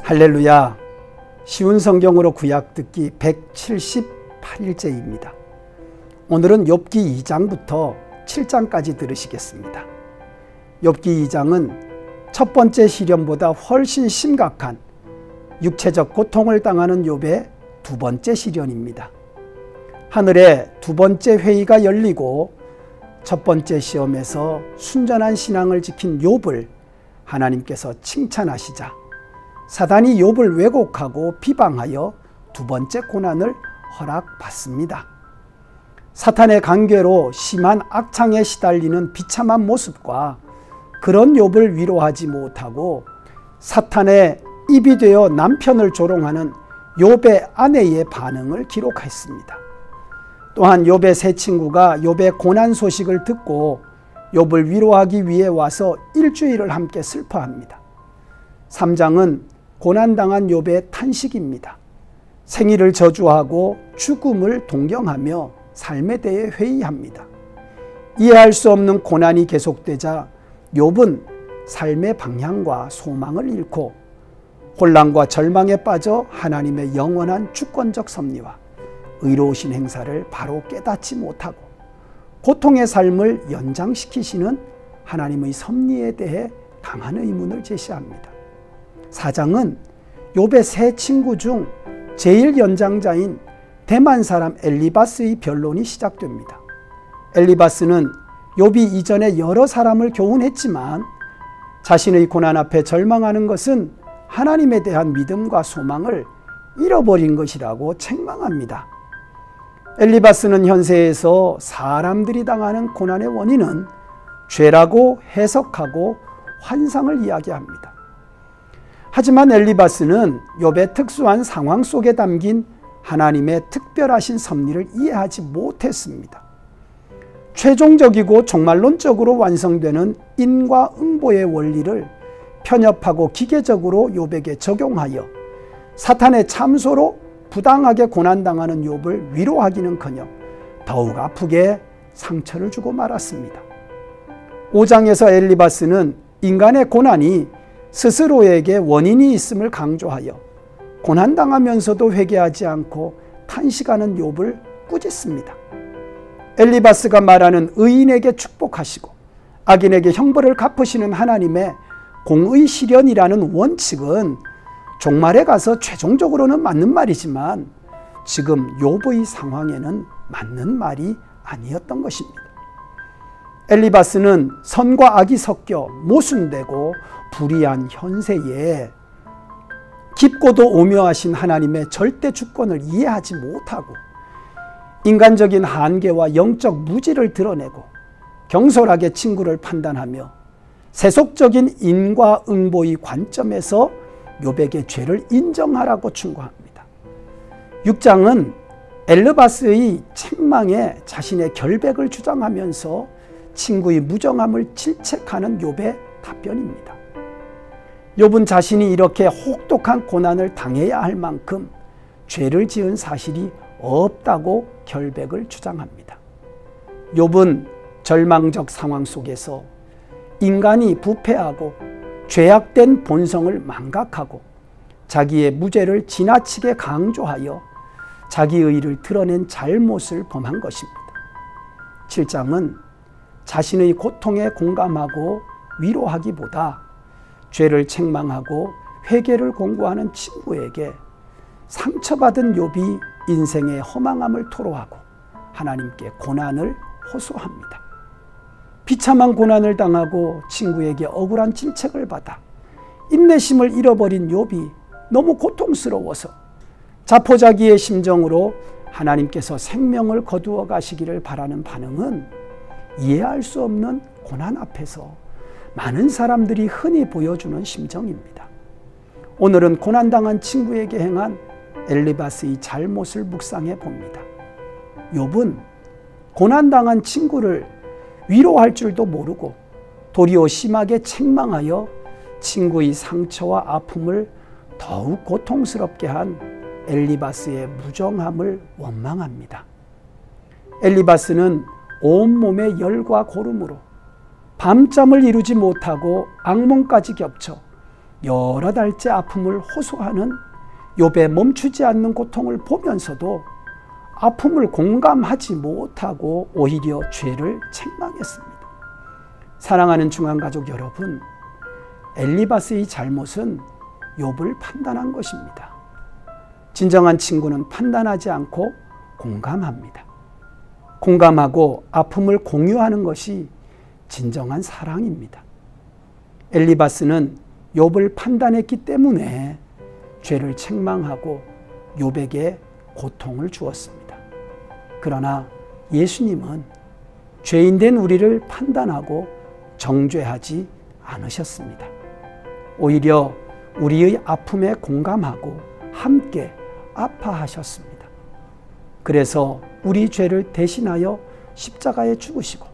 할렐루야. 쉬운 성경으로 구약 듣기 178일째입니다. 오늘은 욥기 2장부터 7장까지 들으시겠습니다. 욥기 2장은 첫 번째 시련보다 훨씬 심각한 육체적 고통을 당하는 욥의 두 번째 시련입니다. 하늘에 두 번째 회의가 열리고 첫 번째 시험에서 순전한 신앙을 지킨 욥을 하나님께서 칭찬하시자 사단이 욥을 왜곡하고 비방하여 두 번째 고난을 허락받습니다. 사탄의 관계로 심한 악창에 시달리는 비참한 모습과 그런 욥을 위로하지 못하고 사탄의 입이 되어 남편을 조롱하는 욥의 아내의 반응을 기록했습니다. 또한 욥의 세 친구가 욥의 고난 소식을 듣고 욥을 위로하기 위해 와서 일주일을 함께 슬퍼합니다. 3장은 고난당한 욥의 탄식입니다. 생일을 저주하고 죽음을 동경하며 삶에 대해 회의합니다. 이해할 수 없는 고난이 계속되자 욥은 삶의 방향과 소망을 잃고 혼란과 절망에 빠져 하나님의 영원한 주권적 섭리와 의로우신 행사를 바로 깨닫지 못하고 고통의 삶을 연장시키시는 하나님의 섭리에 대해 강한 의문을 제시합니다. 4장은 욥의 세 친구 중 제일 연장자인 대만 사람 엘리바스의 변론이 시작됩니다. 엘리바스는 욥이 이전에 여러 사람을 교훈했지만 자신의 고난 앞에 절망하는 것은 하나님에 대한 믿음과 소망을 잃어버린 것이라고 책망합니다. 엘리바스는 현세에서 사람들이 당하는 고난의 원인은 죄라고 해석하고 환상을 이야기합니다. 하지만 엘리바스는 욥의 특수한 상황 속에 담긴 하나님의 특별하신 섭리를 이해하지 못했습니다. 최종적이고 종말론적으로 완성되는 인과응보의 원리를 편협하고 기계적으로 욥에게 적용하여 사탄의 참소로 부당하게 고난당하는 욥을 위로하기는커녕 더욱 아프게 상처를 주고 말았습니다. 5장에서 엘리바스는 인간의 고난이 스스로에게 원인이 있음을 강조하여 고난당하면서도 회개하지 않고 탄식하는 욥을 꾸짖습니다. 엘리바스가 말하는 의인에게 축복하시고 악인에게 형벌을 갚으시는 하나님의 공의 실현이라는 원칙은 종말에 가서 최종적으로는 맞는 말이지만 지금 욥의 상황에는 맞는 말이 아니었던 것입니다. 엘리바스는 선과 악이 섞여 모순되고 불의한 현세에 깊고도 오묘하신 하나님의 절대 주권을 이해하지 못하고 인간적인 한계와 영적 무지를 드러내고 경솔하게 친구를 판단하며 세속적인 인과응보의 관점에서 욥에게 죄를 인정하라고 충고합니다. 6장은 엘리바스의 책망에 자신의 결백을 주장하면서 친구의 무정함을 질책하는 욥의 답변입니다. 욥은 자신이 이렇게 혹독한 고난을 당해야 할 만큼 죄를 지은 사실이 없다고 결백을 주장합니다. 욥은 절망적 상황 속에서 인간이 부패하고 죄악된 본성을 망각하고 자기의 무죄를 지나치게 강조하여 자기의 의를 드러낸 잘못을 범한 것입니다. 7장은 자신의 고통에 공감하고 위로하기보다 죄를 책망하고 회개를 공고하는 친구에게 상처받은 욥이 인생의 허망함을 토로하고 하나님께 고난을 호소합니다. 비참한 고난을 당하고 친구에게 억울한 질책을 받아 인내심을 잃어버린 욥이 너무 고통스러워서 자포자기의 심정으로 하나님께서 생명을 거두어 가시기를 바라는 반응은 이해할 수 없는 고난 앞에서 많은 사람들이 흔히 보여주는 심정입니다. 오늘은 고난당한 친구에게 행한 엘리바스의 잘못을 묵상해 봅니다. 욥은 고난당한 친구를 위로할 줄도 모르고 도리어 심하게 책망하여 친구의 상처와 아픔을 더욱 고통스럽게 한 엘리바스의 무정함을 원망합니다. 엘리바스는 온몸의 열과 고름으로 밤잠을 이루지 못하고 악몽까지 겹쳐 여러 달째 아픔을 호소하는 욥의 멈추지 않는 고통을 보면서도 아픔을 공감하지 못하고 오히려 죄를 책망했습니다. 사랑하는 중앙가족 여러분, 엘리바스의 잘못은 욥을 판단한 것입니다. 진정한 친구는 판단하지 않고 공감합니다. 공감하고 아픔을 공유하는 것이 진정한 사랑입니다. 엘리바스는 욥을 판단했기 때문에 죄를 책망하고 욥에게 고통을 주었습니다. 그러나 예수님은 죄인된 우리를 판단하고 정죄하지 않으셨습니다. 오히려 우리의 아픔에 공감하고 함께 아파하셨습니다. 그래서 우리 죄를 대신하여 십자가에 죽으시고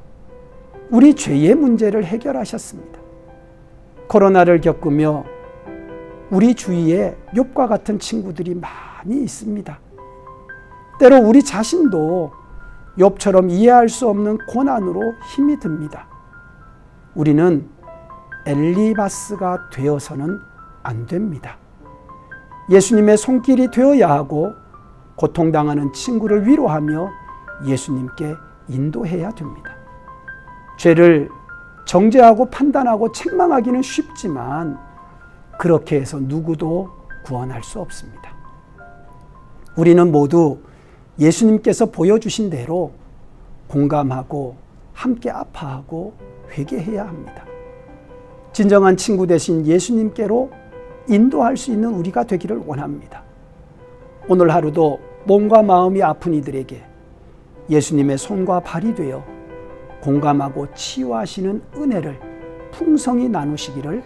우리 죄의 문제를 해결하셨습니다. 코로나를 겪으며 우리 주위에 욥과 같은 친구들이 많이 있습니다. 때로 우리 자신도 욥처럼 이해할 수 없는 고난으로 힘이 듭니다. 우리는 엘리바스가 되어서는 안 됩니다. 예수님의 손길이 되어야 하고 고통당하는 친구를 위로하며 예수님께 인도해야 됩니다. 죄를 정죄하고 판단하고 책망하기는 쉽지만 그렇게 해서 누구도 구원할 수 없습니다. 우리는 모두 예수님께서 보여주신 대로 공감하고 함께 아파하고 회개해야 합니다. 진정한 친구 되신 예수님께로 인도할 수 있는 우리가 되기를 원합니다. 오늘 하루도 몸과 마음이 아픈 이들에게 예수님의 손과 발이 되어 공감하고 치유하시는 은혜를 풍성히 나누시기를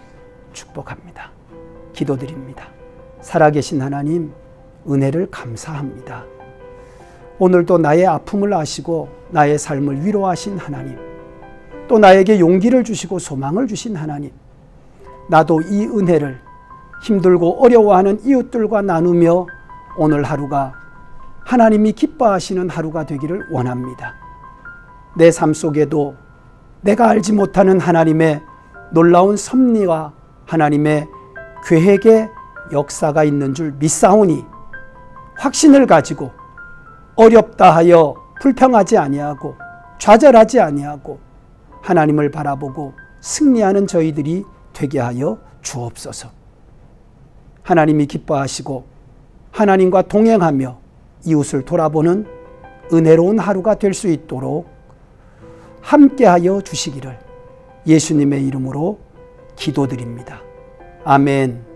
축복합니다. 기도드립니다. 살아계신 하나님, 은혜를 감사합니다. 오늘도 나의 아픔을 아시고 나의 삶을 위로하신 하나님, 또 나에게 용기를 주시고 소망을 주신 하나님, 나도 이 은혜를 힘들고 어려워하는 이웃들과 나누며 오늘 하루가 하나님이 기뻐하시는 하루가 되기를 원합니다. 내 삶 속에도 내가 알지 못하는 하나님의 놀라운 섭리와 하나님의 계획의 역사가 있는 줄 믿사오니 확신을 가지고 어렵다 하여 불평하지 아니하고 좌절하지 아니하고 하나님을 바라보고 승리하는 저희들이 되게 하여 주옵소서. 하나님이 기뻐하시고 하나님과 동행하며 이웃을 돌아보는 은혜로운 하루가 될 수 있도록 함께하여 주시기를 예수님의 이름으로 기도드립니다. 아멘.